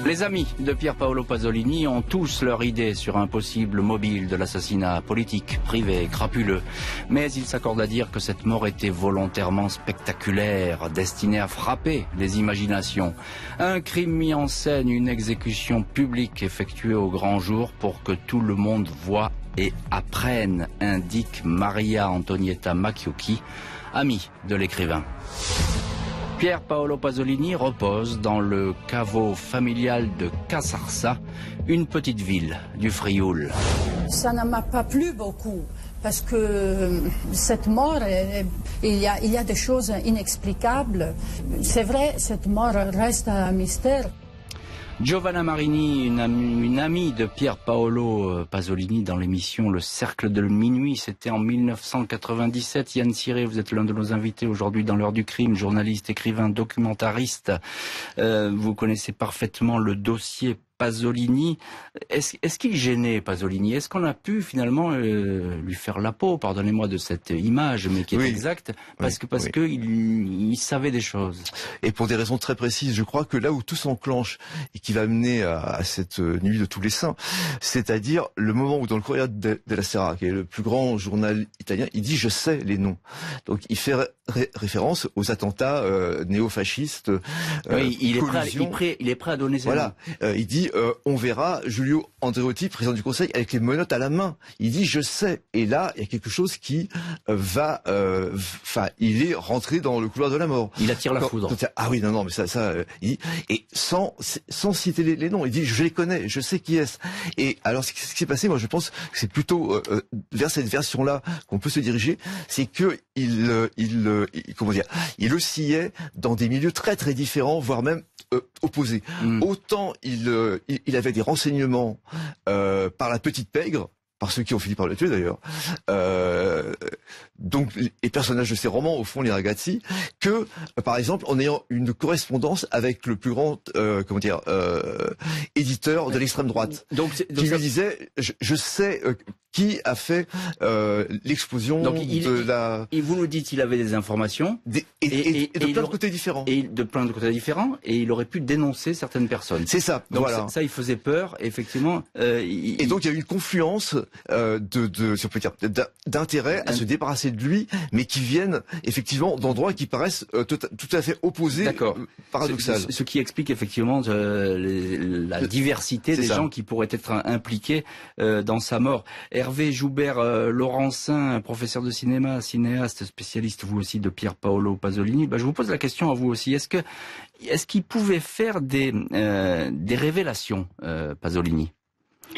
Les amis de Pier Paolo Pasolini ont tous leur idée sur un possible mobile de l'assassinat politique, privé, crapuleux. Mais ils s'accordent à dire que cette mort était volontairement spectaculaire, destinée à frapper les imaginations. Un crime mis en scène, une exécution publique effectuée au grand jour pour que tout le monde voie et apprenne, indique Maria Antonietta Macchiocchi, amie de l'écrivain. Pier Paolo Pasolini repose dans le caveau familial de Casarsa, une petite ville du Frioul. Ça ne m'a pas plu beaucoup, parce que cette mort, il y a des choses inexplicables. C'est vrai, cette mort reste un mystère. Giovanna Marini, une amie de Pier Paolo Pasolini dans l'émission Le Cercle de Minuit, c'était en 1997. Yann Ciré, vous êtes l'un de nos invités aujourd'hui dans l'heure du crime, journaliste, écrivain, documentariste. Vous connaissez parfaitement le dossier Pasolini. Est-ce qu'il gênait Pasolini? Est-ce qu'on a pu finalement lui faire la peau, pardonnez-moi de cette image, mais qui est exacte, parce que il savait des choses. Et pour des raisons très précises, je crois que là où tout s'enclenche et qui va mener à cette nuit de tous les saints, c'est-à-dire le moment où dans le Corriere della Sera, qui est le plus grand journal italien, il dit « je sais les noms ». Donc il fait référence aux attentats néofascistes. Oui, il est prêt à donner ses noms. Il dit on verra Giulio Andreotti, président du Conseil, avec les menottes à la main. Il dit je sais. Et là, il y a quelque chose qui il est rentré dans le couloir de la mort. Il attire la foudre. Ah oui, non, mais ça, il dit, et sans citer les noms, il dit je les connais, je sais qui est-ce. Et alors, ce qui s'est passé, moi, je pense que c'est plutôt vers cette version-là qu'on peut se diriger, c'est que il oscillait dans des milieux très très différents, voire même opposés. Autant il avait des renseignements par la petite pègre, par ceux qui ont fini par le tuer d'ailleurs, donc les personnages de ces romans, au fond, les ragazzi, que par exemple en ayant une correspondance avec le plus grand éditeur de l'extrême droite, qui lui disait je sais qui a fait l'explosion de la... Et vous nous dites qu'il avait des informations et de plein de côtés différents. Et de plein de côtés différents, et il aurait pu dénoncer certaines personnes. C'est ça. Donc voilà. ça, il faisait peur, effectivement. Et donc il y a eu une confluence d'intérêt à se débarrasser de lui, mais qui viennent effectivement d'endroits qui paraissent tout à fait opposés, paradoxal. Ce qui explique effectivement la diversité des gens qui pourraient être impliqués dans sa mort. Hervé Joubert-Laurencin, professeur de cinéma, cinéaste, spécialiste vous aussi de Pier Paolo Pasolini. Je vous pose la question à vous aussi. Est-ce qu'il pouvait faire des révélations, Pasolini?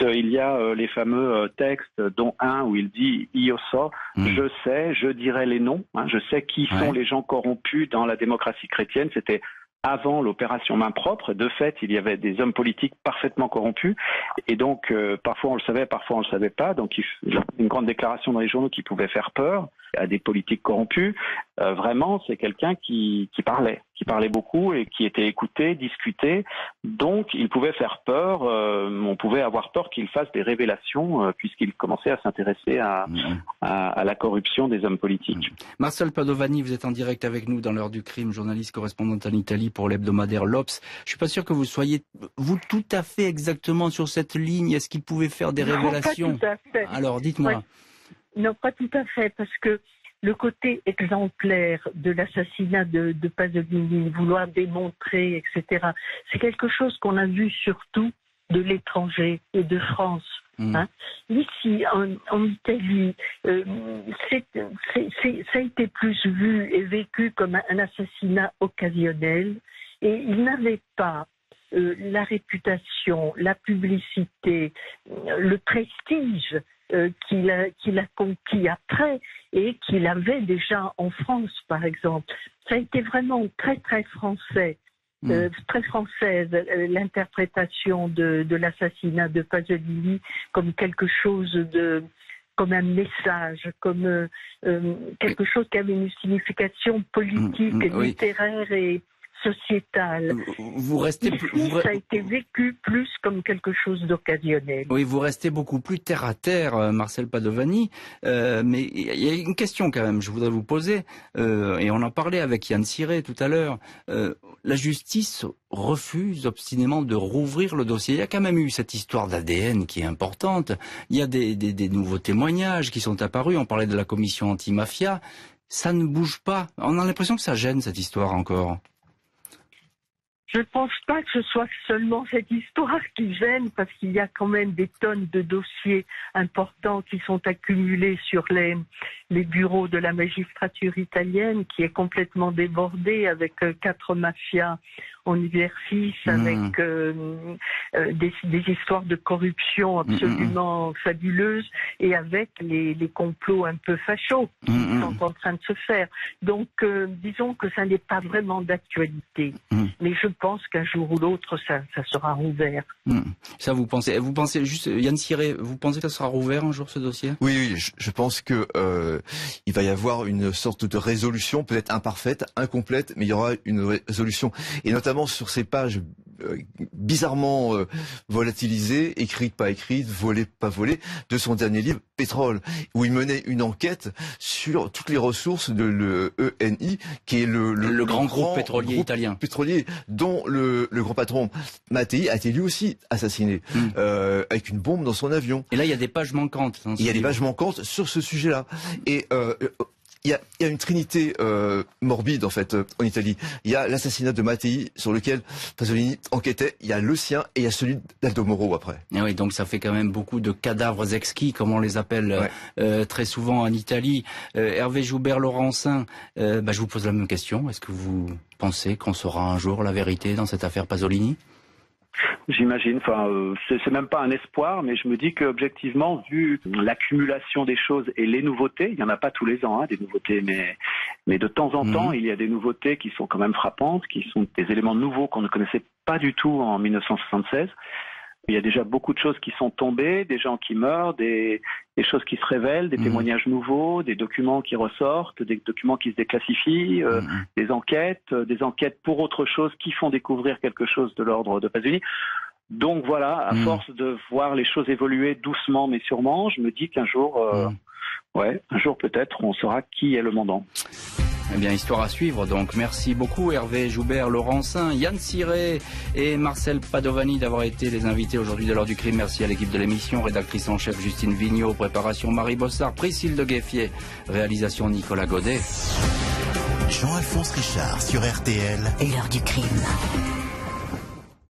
Il y a les fameux textes, dont un où il dit « Io so », je sais, je dirai les noms, je sais qui sont les gens corrompus dans la démocratie chrétienne. C'était avant l'opération main propre. De fait, il y avait des hommes politiques parfaitement corrompus. Et donc, parfois on le savait, parfois on le savait pas. Donc, il y a une grande déclaration dans les journaux qui pouvait faire peur à des politiques corrompus. Vraiment, c'est quelqu'un qui parlait beaucoup et qui était écouté, discuté. Donc, il pouvait faire peur. On pouvait avoir peur qu'il fasse des révélations puisqu'il commençait à s'intéresser à la corruption des hommes politiques. Marcel Padovani, vous êtes en direct avec nous dans l'heure du crime, journaliste correspondante en Italie pour l'hebdomadaire l'Obs. Je suis pas sûr que vous soyez tout à fait exactement sur cette ligne. Est-ce qu'il pouvait faire des révélations? Pas tout à fait. Alors, dites-moi. Ouais. Non, pas tout à fait, parce que le côté exemplaire de l'assassinat de Pasolini, vouloir démontrer, etc., c'est quelque chose qu'on a vu surtout de l'étranger et de France. Hein. Ici, en Italie, ça a été plus vu et vécu comme un assassinat occasionnel, et il n'avait pas la réputation, la publicité, le prestige qu'il a conquis après et qu'il avait déjà en France, par exemple. Ça a été vraiment très très français. Très française, l'interprétation de l'assassinat de Pasolini comme quelque chose comme un message, comme quelque chose qui avait une signification politique, littéraire et sociétale. Ça a été vécu plus comme quelque chose d'occasionnel. Oui, vous restez beaucoup plus terre à terre, Marcel Padovani. Mais il y a une question quand même, je voudrais vous poser, et on en parlait avec Yann Siré tout à l'heure. La justice refuse obstinément de rouvrir le dossier. Il y a quand même eu cette histoire d'ADN qui est importante. Il y a des nouveaux témoignages qui sont apparus. On parlait de la commission anti-mafia. Ça ne bouge pas. On a l'impression que ça gêne cette histoire encore. Je ne pense pas que ce soit seulement cette histoire qui gêne, parce qu'il y a quand même des tonnes de dossiers importants qui sont accumulés sur les bureaux de la magistrature italienne, qui est complètement débordée avec 4 mafias en exercice, avec des histoires de corruption absolument fabuleuses, et avec les complots un peu fachos qui sont en train de se faire. Donc, disons que ça n'est pas vraiment d'actualité. Mais je pense qu'un jour ou l'autre, ça sera rouvert. Ça, vous pensez juste, Yann Siré, vous pensez que ça sera rouvert un jour, ce dossier? Oui, je pense que il va y avoir une sorte de résolution, peut-être imparfaite, incomplète, mais il y aura une résolution. Et notamment sur ces pages bizarrement volatilisées, écrites, pas écrites, volées, pas volées, de son dernier livre, Pétrole, où il menait une enquête sur toutes les ressources de l'ENI, qui est le grand groupe pétrolier italien. Pétrolier, dont le grand patron Mattei a été lui aussi assassiné, avec une bombe dans son avion. Et là, il y a des pages manquantes. Il y a des pages manquantes sur ce sujet-là. Et il y a une trinité morbide en fait en Italie. Il y a l'assassinat de Mattei sur lequel Pasolini enquêtait. Il y a le sien et il y a celui d'Aldo Moro après. Et oui, donc ça fait quand même beaucoup de cadavres exquis, comme on les appelle très souvent en Italie. Hervé Joubert-Laurencin, je vous pose la même question. Est-ce que vous pensez qu'on saura un jour la vérité dans cette affaire Pasolini ? J'imagine, c'est même pas un espoir, mais je me dis qu'objectivement, vu l'accumulation des choses et les nouveautés, il y en a pas tous les ans, des nouveautés, mais de temps en temps, il y a des nouveautés qui sont quand même frappantes, qui sont des éléments nouveaux qu'on ne connaissait pas du tout en 1976. Il y a déjà beaucoup de choses qui sont tombées, des gens qui meurent, des choses qui se révèlent, des témoignages nouveaux, des documents qui ressortent, des documents qui se déclassifient, des enquêtes pour autre chose qui font découvrir quelque chose de l'ordre de Pasolini. Donc voilà, à force de voir les choses évoluer doucement mais sûrement, je me dis qu'un jour, un jour peut-être, on saura qui est le mandant. Eh bien, histoire à suivre, donc. Merci beaucoup, Hervé Joubert-Laurencin, Yann Siré et Marcel Padovani d'avoir été les invités aujourd'hui de l'heure du crime. Merci à l'équipe de l'émission, rédactrice en chef Justine Vigneault, préparation Marie Bossard, Priscille de Gueffier, réalisation Nicolas Godet. Jean-Alphonse Richard sur RTL. L'heure du crime.